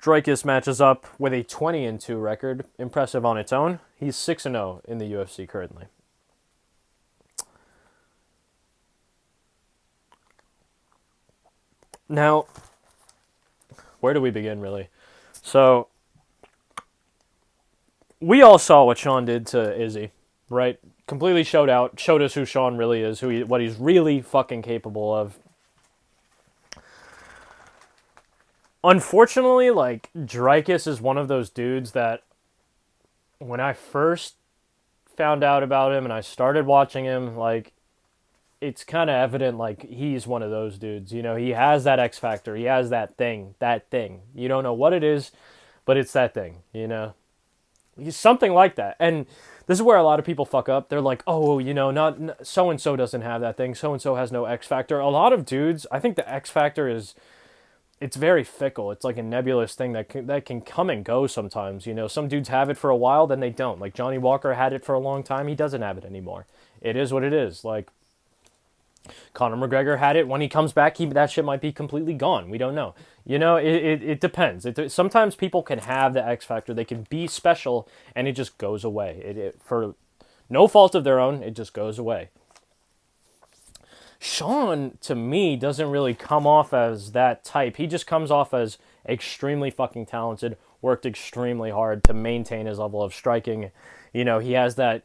Dricus matches up with a 20-2 record. Impressive on its own. He's 6-0 in the UFC currently. Now, where do we begin, really? So, we all saw what Sean did to Izzy, right? Completely showed us who Sean really is, what he's really fucking capable of. Unfortunately, like, Dricus is one of those dudes that when I first found out about him and I started watching him, like, it's kind of evident, like, he's one of those dudes. You know, he has that X factor. He has that thing. You don't know what it is, but it's that thing, you know? He's something like that. And this is where a lot of people fuck up. They're like, oh, you know, not so-and-so doesn't have that thing. So-and-so has no X factor. A lot of dudes, I think the X factor is, it's very fickle. It's like a nebulous thing that can come and go sometimes. You know, some dudes have it for a while, then they don't. Like Johnny Walker had it for a long time. He doesn't have it anymore. It is what it is. Like, Conor McGregor had it. When he comes back, that shit might be completely gone. We don't know. You know, it depends. Sometimes people can have the X factor. They can be special, and it just goes away. For no fault of their own, it just goes away. Sean, to me, doesn't really come off as that type. He just comes off as extremely fucking talented, worked extremely hard to maintain his level of striking. You know, he has that.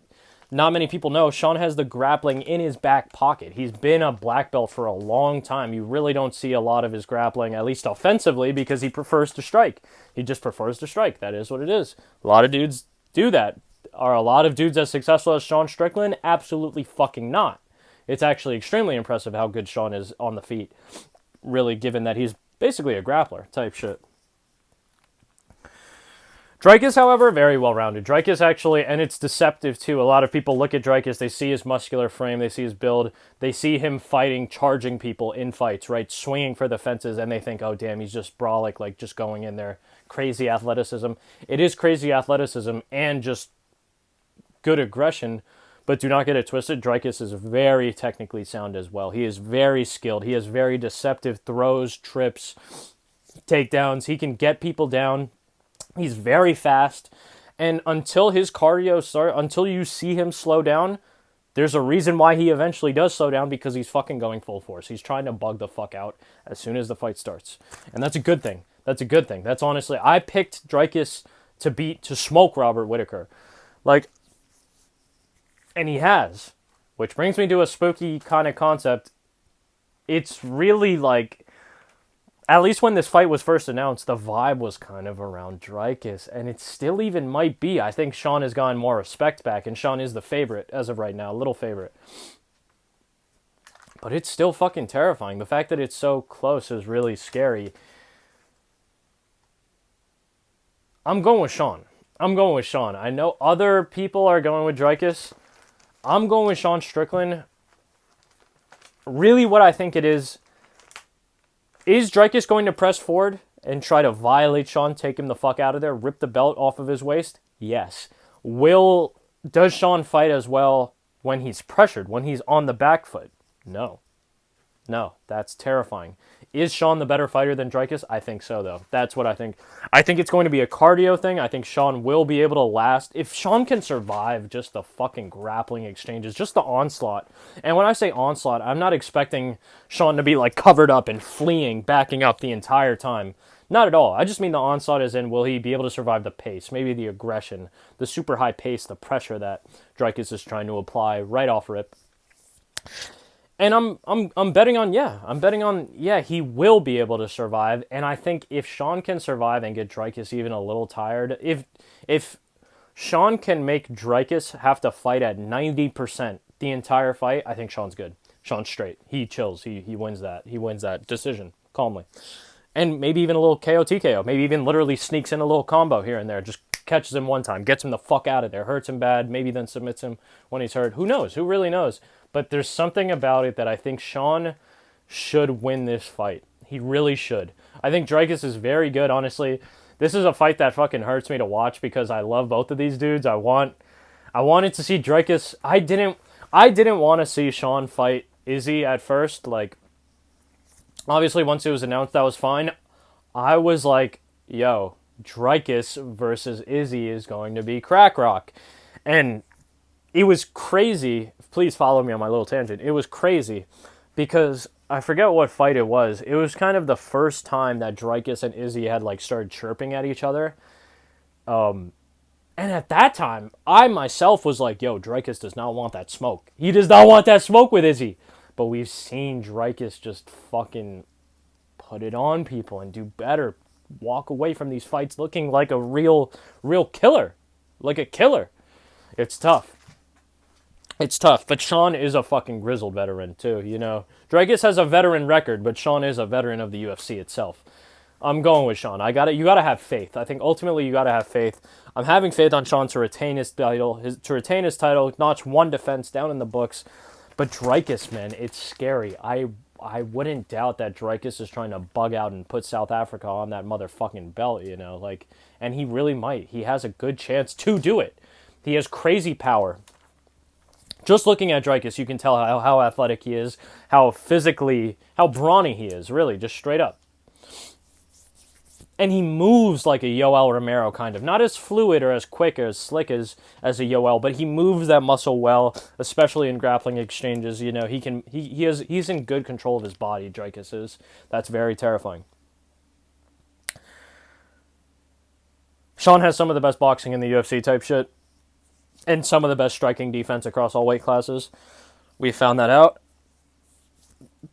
Not many people know Sean has the grappling in his back pocket. He's been a black belt for a long time. You really don't see a lot of his grappling, at least offensively, because he prefers to strike. He just prefers to strike. That is what it is. A lot of dudes do that. Are a lot of dudes as successful as Sean Strickland? Absolutely fucking not. It's actually extremely impressive how good Sean is on the feet, really, given that he's basically a grappler type shit. Dricus, however, very well-rounded. Dricus actually, and it's deceptive too. A lot of people look at Dricus, they see his muscular frame, they see his build, they see him fighting, charging people in fights, right? Swinging for the fences, and they think, oh, damn, he's just brawling, like just going in there. Crazy athleticism. It is crazy athleticism and just good aggression, but do not get it twisted. Dricus is very technically sound as well. He is very skilled. He has very deceptive throws, trips, takedowns. He can get people down. He's very fast, and until his cardio until you see him slow down, there's a reason why he eventually does slow down, because he's fucking going full force. He's trying to bug the fuck out as soon as the fight starts, and that's a good thing. That's a good thing. That's honestly, I picked Dricus to smoke Robert Whittaker, like, and he has, which brings me to a spooky kind of concept. It's really like, at least when this fight was first announced, the vibe was kind of around Dricus, and it still even might be. I think Sean has gotten more respect back, and Sean is the favorite as of right now, little favorite. But it's still fucking terrifying. The fact that it's so close is really scary. I'm going with Sean. I know other people are going with Dricus. I'm going with Sean Strickland. Really what I think it is Dricus going to press forward and try to violate Sean, take him the fuck out of there, rip the belt off of his waist? Yes. Does Sean fight as well when he's pressured, when he's on the back foot? No. No, that's terrifying. Is Sean the better fighter than Dricus? I think so, though. That's what I think. I think it's going to be a cardio thing. I think Sean will be able to last. If Sean can survive just the fucking grappling exchanges, just the onslaught. And when I say onslaught, I'm not expecting Sean to be like covered up and fleeing, backing up the entire time. Not at all. I just mean the onslaught as in, will he be able to survive the pace? Maybe the aggression, the super high pace, the pressure that Dricus is trying to apply right off rip. And I'm betting on, he will be able to survive. And I think if Sean can survive and get Dricus even a little tired, if Sean can make Dricus have to fight at 90% the entire fight, I think Sean's good. Sean's straight. He chills. He wins that. He wins that decision calmly. And maybe even a little KO TKO. Maybe even literally sneaks in a little combo here and there. Just catches him one time, gets him the fuck out of there, hurts him bad, maybe then submits him when he's hurt. Who knows? Who really knows? But there's something about it that I think Sean should win this fight. He really should. I think Dricus is very good, honestly. This is a fight that fucking hurts me to watch because I love both of these dudes. I wanted to see Dricus. I didn't want to see Sean fight Izzy at first. Like, obviously, once it was announced, that was fine. I was like, yo, Dricus versus Izzy is going to be crack rock. And it was crazy. Please follow me on my little tangent. It was crazy because I forget what fight it was. It was kind of the first time that Dricus and Izzy had like started chirping at each other. And at that time, I myself was like, yo, Dricus does not want that smoke. He does not want that smoke with Izzy. But we've seen Dricus just fucking put it on people and do better. Walk away from these fights looking like a real killer. Like a killer. It's tough. It's tough. But Sean is a fucking grizzled veteran, too, you know. Dricus has a veteran record, but Sean is a veteran of the UFC itself. I'm going with Sean. You gotta have faith. I think ultimately you gotta have faith. I'm having faith on Sean to retain his title. Notch one defense down in the books. But Dricus, man, it's scary. I wouldn't doubt that Dricus is trying to bug out and put South Africa on that motherfucking belt, you know, like, and he really might. He has a good chance to do it. He has crazy power. Just looking at Dricus, you can tell how athletic he is, how brawny he is, really, just straight up. And he moves like a Yoel Romero, kind of. Not as fluid or as quick or as slick as a Yoel, but he moves that muscle well, especially in grappling exchanges. You know, he's in good control of his body, Dricus is. That's very terrifying. Sean has some of the best boxing in the UFC type shit. And some of the best striking defense across all weight classes. We found that out.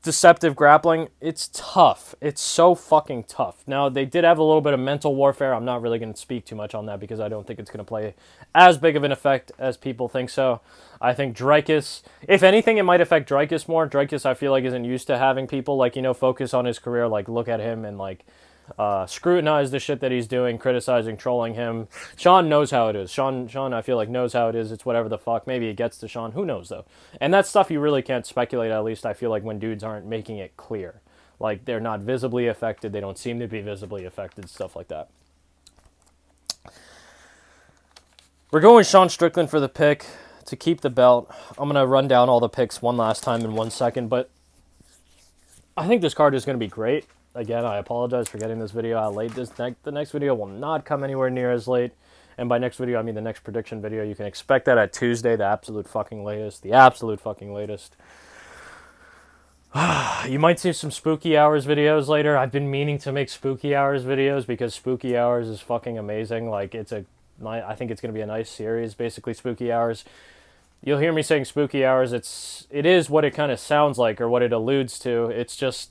Deceptive grappling, it's tough. It's so fucking tough. Now, they did have a little bit of mental warfare. I'm not really going to speak too much on that because I don't think it's going to play as big of an effect as people think so. I think Dricus, if anything, it might affect Dricus more. Dricus, I feel like, isn't used to having people, like, you know, focus on his career, like, look at him and, like, scrutinize the shit that he's doing, criticizing, trolling him. Sean knows how it is. Sean, I feel like, knows how it is. It's whatever the fuck. Maybe it gets to Sean. Who knows, though? And that's stuff you really can't speculate, at least I feel like, when dudes aren't making it clear. Like, they're not visibly affected. They don't seem to be visibly affected. Stuff like that. We're going Sean Strickland for the pick to keep the belt. I'm going to run down all the picks one last time in 1 second, but I think this card is going to be great. Again, I apologize for getting this video out late. The next video will not come anywhere near as late. And by next video, I mean the next prediction video. You can expect that at Tuesday, the absolute fucking latest. The absolute fucking latest. You might see some Spooky Hours videos later. I've been meaning to make Spooky Hours videos because Spooky Hours is fucking amazing. Like, I think it's going to be a nice series, basically, Spooky Hours. You'll hear me saying Spooky Hours. It is what it kind of sounds like or what it alludes to. It's just,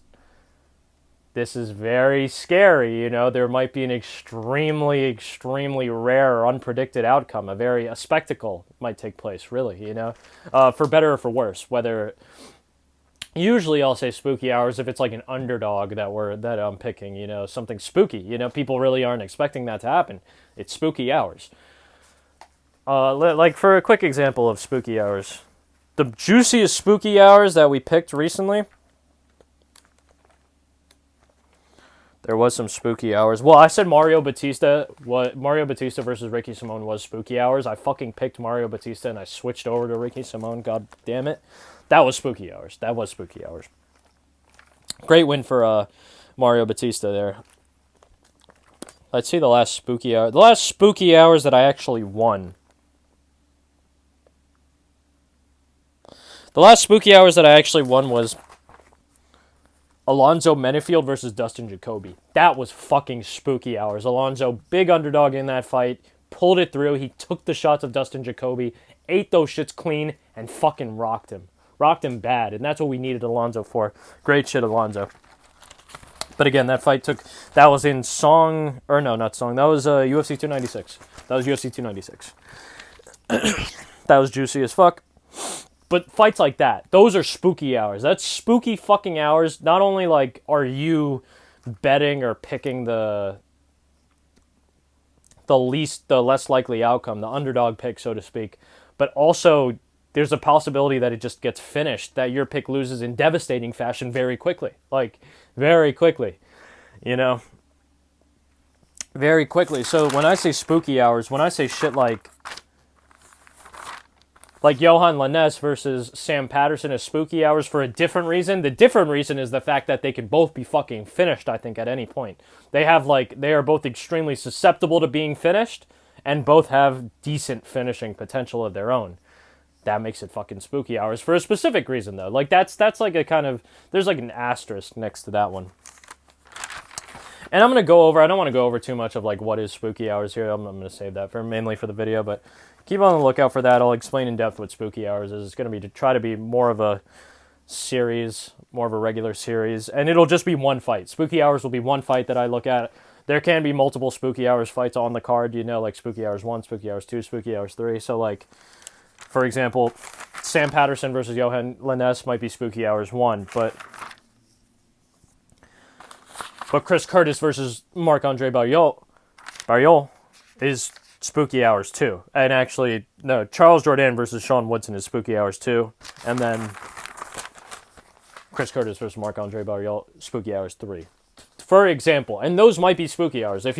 this is very scary, you know. There might be an extremely, extremely rare or unpredicted outcome. A spectacle might take place, really, you know, for better or for worse. Usually I'll say Spooky Hours if it's like an underdog that I'm picking, you know, something spooky. You know, people really aren't expecting that to happen. It's Spooky Hours. Like, for a quick example of Spooky Hours, the juiciest Spooky Hours that we picked recently. There was some Spooky Hours. Well, I said Mario Batista versus Ricky Simone was Spooky Hours. I fucking picked Mario Batista and I switched over to Ricky Simone. God damn it. That was Spooky Hours. Great win for Mario Batista there. Let's see the last Spooky Hour. The last Spooky Hours that I actually won. The last Spooky Hours that I actually won was Alonzo Menifield versus Dustin Jacoby. That was fucking Spooky Hours. Alonzo, big underdog in that fight, pulled it through. He took the shots of Dustin Jacoby, ate those shits clean, and fucking rocked him. Rocked him bad, and that's what we needed Alonzo for. Great shit, Alonzo. But again, that was in Song, or no, not Song, that was UFC 296. That was UFC 296. That was juicy as fuck. But fights like that, those are Spooky Hours. That's spooky fucking hours. Not only, like, are you betting or picking the less likely outcome, the underdog pick, so to speak, but also there's a possibility that it just gets finished, that your pick loses in devastating fashion very quickly. Like, very quickly, you know? Very quickly. So when I say Spooky Hours, when I say shit like Johan Lainez versus Sam Patterson is Spooky Hours for a different reason. The different reason is the fact that they can both be fucking finished, I think, at any point. They are both extremely susceptible to being finished, and both have decent finishing potential of their own. that makes it fucking spooky hours for a specific reason, though. Like, that's like a kind of, there's like an asterisk next to that one. And I'm going to go over, I don't want to go over too much of like what is spooky hours here. I'm going to save that for mainly for the video, but keep on the lookout for that. I'll explain in depth what spooky hours is. It's going to be to try to be more of a series, more of a regular series, and it'll just be one fight. Spooky hours will be one fight that I look at. There can be multiple spooky hours fights on the card, you know, like spooky hours 1, spooky hours 2, spooky hours 3. So like, for example, Sam Patterson versus Johan Linnes might be spooky hours 1, but Chris Curtis versus Marc-Andre Barriol is spooky hours 2. And actually, no, Charles Jourdain versus Sean Woodson is spooky hours 2. And then Chris Curtis versus Marc-Andre Barriol, spooky hours 3. For example, and those might be spooky hours. If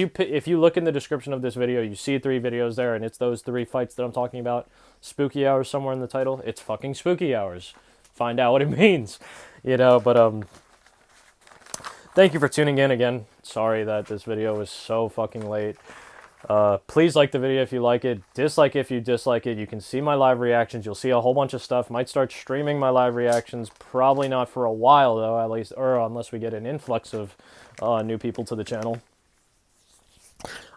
you look in the description of this video, you see 3 videos there, and it's those 3 fights that I'm talking about. Spooky hours somewhere in the title. It's fucking spooky hours. Find out what it means, you know. But thank you for tuning in again. Sorry that this video was so fucking late. Please like the video if you like it. Dislike if you dislike it. You can see my live reactions. You'll see a whole bunch of stuff. Might start streaming my live reactions. Probably not for a while though, at least, or unless we get an influx of new people to the channel.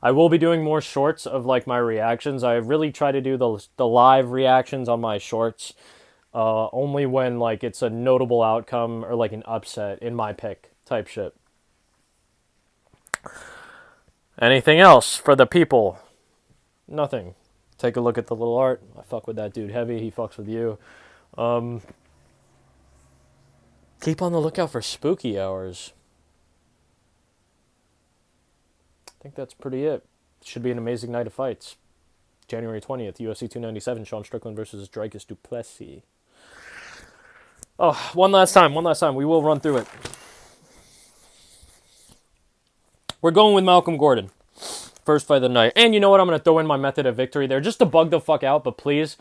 I will be doing more shorts of like my reactions. I really try to do the live reactions on my shorts only when like it's a notable outcome or like an upset in my pick type shit. Anything else for the people? Nothing. Take a look at the little art. I fuck with that dude heavy. He fucks with you. Keep on the lookout for spooky hours. I think that's pretty it. Should be an amazing night of fights. January 20th, UFC 297, Sean Strickland versus Dricus du Plessis. Oh, one last time. We will run through it. We're going with Malcolm Gordon. First fight of the night. And you know what? I'm going to throw in my method of victory there just to bug the fuck out, but please,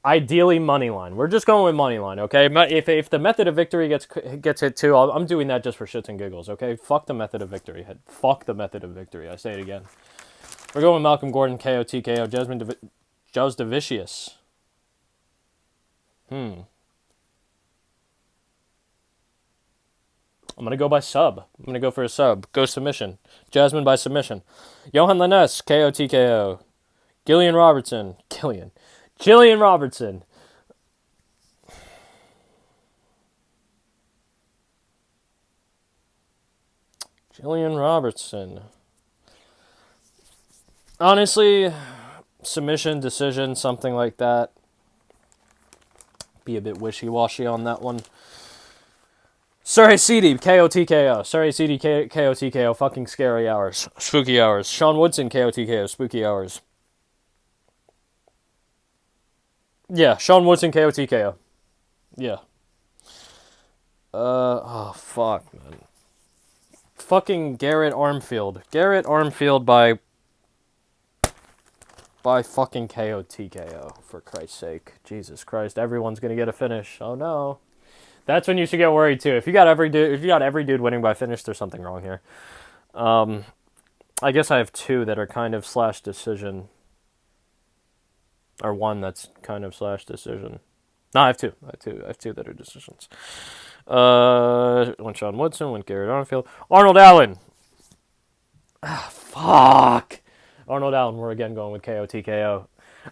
ideally money line. We're just going with money line, okay? If the method of victory gets hit too, I'm doing that just for shits and giggles, okay? Fuck the method of victory. Fuck the method of victory. I say it again. We're going with Malcolm Gordon, KO, TKO, Jasmine Jasudavicius. I'm going to go by sub. I'm going to go for a sub. Go submission. Jasmine by submission. Johan Linnes, KO, TKO. Jillian Robertson. Jillian Robertson. Jillian Robertson. Honestly, submission, decision, something like that. Be a bit wishy-washy on that one. Surrey CD, KO, TKO. Surrey CD, KO, TKO. Fucking scary hours. Spooky hours. Sean Woodson, KO, TKO. Spooky hours. Yeah, Sean Woodson, KO, TKO. Yeah. Oh, fuck, man. Fucking Garrett Armfield. Garrett Armfield by fucking KO, TKO, for Christ's sake. Jesus Christ, everyone's gonna get a finish. Oh, no. That's when you should get worried too. If you got every dude winning by finish, there's something wrong here. I guess I have 2 that are kind of slash decision, or 1 that's kind of slash decision. No, I have 2. I have two that are decisions. One Sean Woodson, one Garrett Armfield, Arnold Allen. Fuck. Arnold Allen. We're again going with KO, TKO.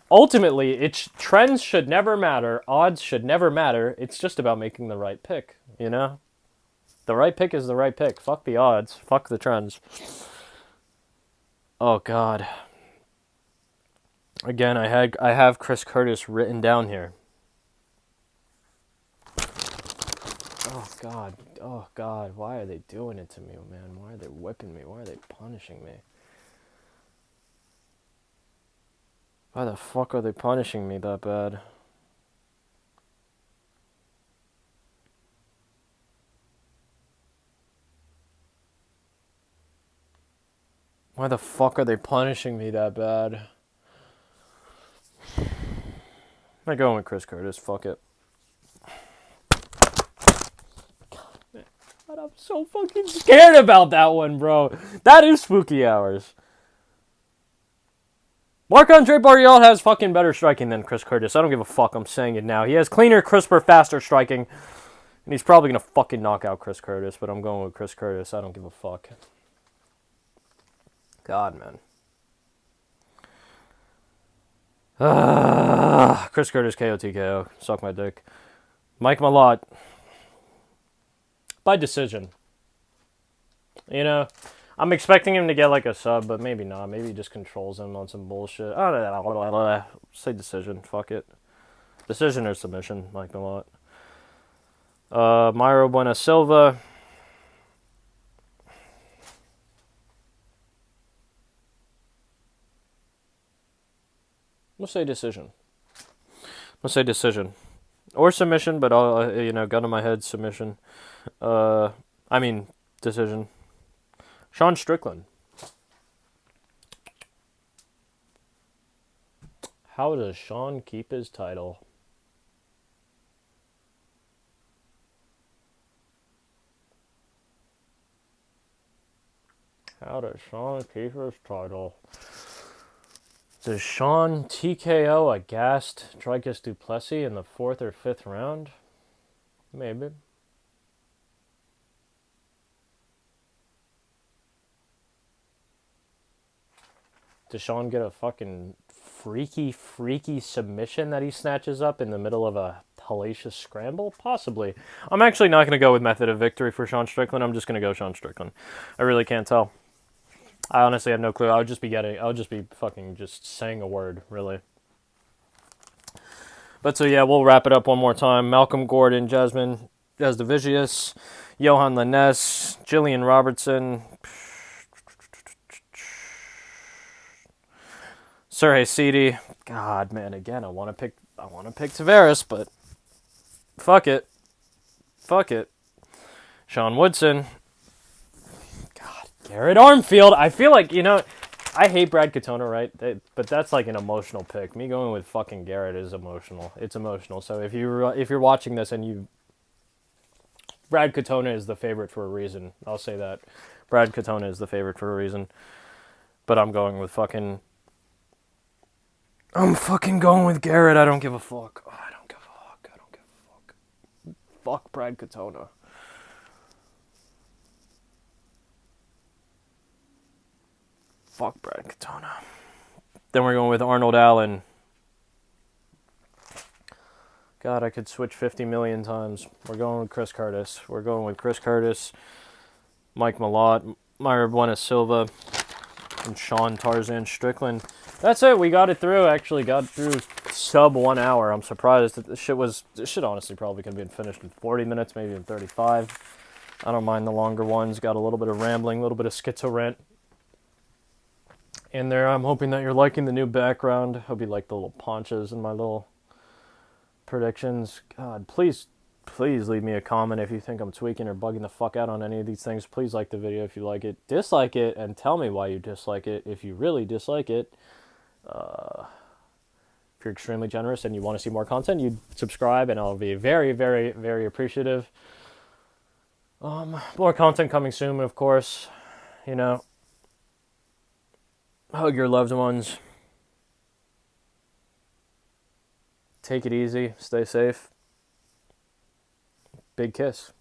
Ultimately, trends should never matter. Odds should never matter. It's just about making the right pick, you know? The right pick is the right pick. Fuck the odds. Fuck the trends. Oh, God. Again, I have Chris Curtis written down here. Oh, God. Oh, God. Why are they doing it to me, man? Why are they whipping me? Why are they punishing me? Why the fuck are they punishing me that bad? Why the fuck are they punishing me that bad? I'm going with Chris Curtis. Fuck it. God, I'm so fucking scared about that one, bro. That is spooky hours. Marc-Andre Barrial has fucking better striking than Chris Curtis. I don't give a fuck. I'm saying it now. He has cleaner, crisper, faster striking. And he's probably going to fucking knock out Chris Curtis. But I'm going with Chris Curtis. I don't give a fuck. God, man. Chris Curtis, KO, TKO. Suck my dick. Mike Malott. By decision. You know, I'm expecting him to get like a sub, but maybe not. Maybe he just controls him on some bullshit. Say decision. Fuck it. Decision or submission, Mike Malott. Mayra Buena Silva. Let's say decision. Let's say decision. Or submission, but I'll, gun to my head, submission. Decision. Sean Strickland. How does Sean keep his title? How does Sean keep his title? Does Sean TKO a gassed Dricus du Plessis in the 4th or 5th round? Maybe. Does Sean get a fucking freaky submission that he snatches up in the middle of a hellacious scramble? Possibly. I'm actually not going to go with method of victory for Sean Strickland. I'm just going to go Sean Strickland. I really can't tell. I honestly have no clue. I'll just be fucking just saying a word, really. But so yeah, we'll wrap it up one more time. Malcom Gordon, Jasmine, Jasudavicius, Johan Linnes, Jillian Robertson, Sergey City. God, man, again, I want to pick Tavares, but fuck it. Sean Woodson. Garrett Armfield. I feel like, I hate Brad Katona, right? But that's like an emotional pick. Me going with fucking Garrett is emotional. It's emotional. So if you're watching this and Brad Katona is the favorite for a reason. I'll say that. Brad Katona is the favorite for a reason. But I'm going with fucking Garrett. I don't give a fuck. I don't give a fuck. Fuck Brad Katona. Fuck Brad Katona. Then we're going with Arnold Allen. God, I could switch 50 million times. We're going with Chris Curtis. Mike Malott, Mayra Buena Silva, and Sean Tarzan Strickland. That's it. We got it through. Actually got through sub 1 hour. I'm surprised that this shit honestly probably could have been finished in 40 minutes, maybe in 35. I don't mind the longer ones. Got a little bit of rambling, a little bit of schizo rant in there. I'm hoping that you're liking the new background. Hope you like the little ponchos and my little predictions. God, please leave me a comment if you think I'm tweaking or bugging the fuck out on any of these things. Please like the video if you like it. Dislike it and tell me why you dislike it if you really dislike it. If you're extremely generous and you want to see more content, you'd subscribe and I'll be very, very, very appreciative. More content coming soon, of course. Hug your loved ones. Take it easy. Stay safe. Big kiss.